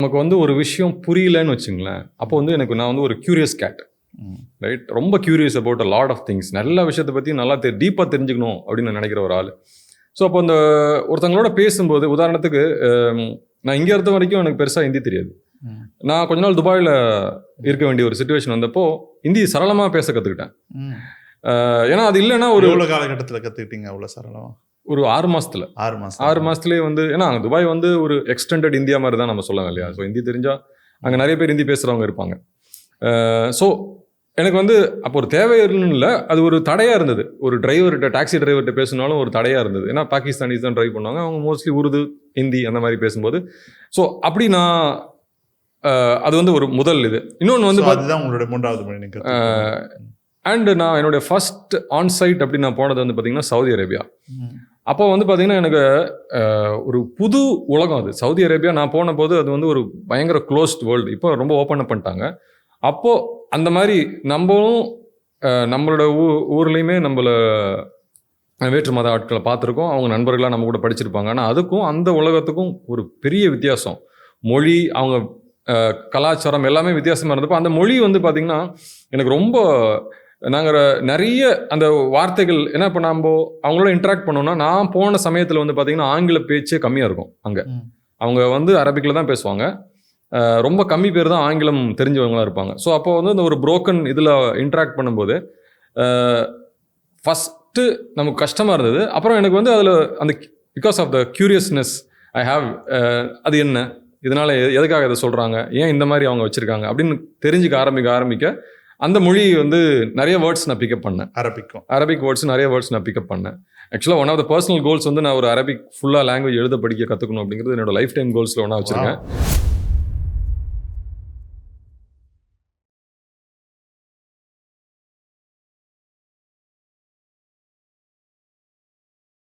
நமக்கு வந்து ஒரு விஷயம் புரியலன்னு வச்சுங்களேன், அப்போ வந்து நான் வந்து ஒரு கியூரியஸ் கேட், ரைட்? ரொம்ப curious about a lot of things. நல்ல விஷயத்தை பற்றி நல்லா டீப்பாக தெரிஞ்சுக்கணும் அப்படின்னு நான் நினைக்கிற ஒரு ஆள். ஸோ அப்போ அந்த ஒருத்தங்களோட பேசும்போது, உதாரணத்துக்கு நான் இங்கே இருந்த வரைக்கும் எனக்கு பெருசாக ஹிந்தி தெரியாது. நான் கொஞ்ச நாள் துபாயில் இருக்க வேண்டிய ஒரு சுச்சுவேஷன் வந்தப்போ ஹிந்தி சரளமாக பேச கற்றுக்கிட்டேன். ஏன்னா அது இல்லைன்னா ஒரு காலகட்டத்தில் கற்றுக்கிட்டீங்க அவ்வளோ சரளமாக? ஒரு 6 மாதத்துல 6 மாதத்துலேயே வந்து, ஏன்னா அங்கே துபாய் வந்து ஒரு எக்ஸ்டெண்டட் இந்தியா மாதிரி தான் நம்ம சொல்லலாம் இல்லையா? ஸோ ஹிந்தி தெரிஞ்சால் அங்கே நிறைய பேர் ஹிந்தி பேசுகிறவங்க இருப்பாங்க. ஸோ எனக்கு வந்து அப்போ ஒரு தேவைன்னு இல்லை, அது ஒரு தடையாக இருந்தது. ஒரு டிரைவர்கிட்ட, டாக்ஸி டிரைவர்கிட்ட பேசினாலும் ஒரு தடையாக இருந்தது. ஏன்னா பாகிஸ்தானிஸ் தான் ட்ரைவ் பண்ணுவாங்க, அவங்க மோஸ்ட்லி உருது, ஹிந்தி அந்த மாதிரி பேசும்போது. ஸோ அப்படி நான் அது வந்து ஒரு முதல் இது. இன்னொன்று வந்து அதுதான் உங்களுடைய 3வது மொழி. அண்ட் நான் என்னுடைய ஃபர்ஸ்ட் ஆன்சைட் அப்படி நான் போனது வந்து பார்த்தீங்கன்னா சவுதி அரேபியா. அப்போ வந்து பார்த்தீங்கன்னா எனக்கு ஒரு புது உலகம் அது. சவுதி அரேபியா நான் போன போது அது வந்து ஒரு பயங்கர க்ளோஸ்ட் வேர்ல்டு. இப்போ ரொம்ப ஓப்பன் அப் பண்ணிட்டாங்க. அப்போது அந்த மாதிரி நம்மளும் நம்மளோட ஊர்லேயுமே நம்மளை வேற்று மத ஆட்களை பார்த்துருக்கோம். அவங்க நண்பர்களாக நம்ம கூட படிச்சிருப்பாங்க. ஆனால் அதுக்கும் அந்த உலகத்துக்கும் ஒரு பெரிய வித்தியாசம். மொழி, அவங்க கலாச்சாரம் எல்லாமே வித்தியாசமாக இருந்தப்போ அந்த மொழி வந்து பார்த்திங்கன்னா எனக்கு ரொம்ப, நாங்கள் நிறைய அந்த வார்த்தைகள், ஏன்னா இப்போ நம்ம அவங்களோட இன்ட்ராக்ட் பண்ணோம்னா, நான் போன சமயத்தில் வந்து பார்த்திங்கன்னா ஆங்கில பேச்சே கம்மியாக இருக்கும். அங்கே அவங்க வந்து அரபிக்கில் தான் பேசுவாங்க. ரொம்ப கம்மி பேர் தான் ஆங்கிலம் தெரிஞ்சவங்களாக இருப்பாங்க. ஸோ அப்போ வந்து இந்த ஒரு புரோக்கன் இதில் இன்ட்ராக்ட் பண்ணும்போது ஃபஸ்ட்டு நமக்கு கஷ்டமாக இருந்தது. அப்புறம் எனக்கு வந்து அதில் அந்த because of the curiousness I have, அது என்ன, இதனால் எதுக்காக இதை சொல்கிறாங்க, ஏன் இந்த மாதிரி அவங்க வச்சுருக்காங்க அப்படின்னு தெரிஞ்சுக்க ஆரம்பிக்க அந்த மொழி வந்து நிறைய வேர்ட்ஸ் நான் பிக்கப் பண்ணேன். அரபிக் வேர்ட்ஸ் நிறைய வேர்ட்ஸ் நான் பிக்கப் பண்ணேன். ஆக்சுவலாக one of the personal goals வந்து நான் ஒரு அரபிக் ஃபுல்லாக லாங்குவேஜ் எழுத படிக்க கற்றுக்கணும் அப்படிங்கிறது என்னோட லைஃப் டைம் கோல்ஸில் ஒன்றா வச்சுருக்கேன்.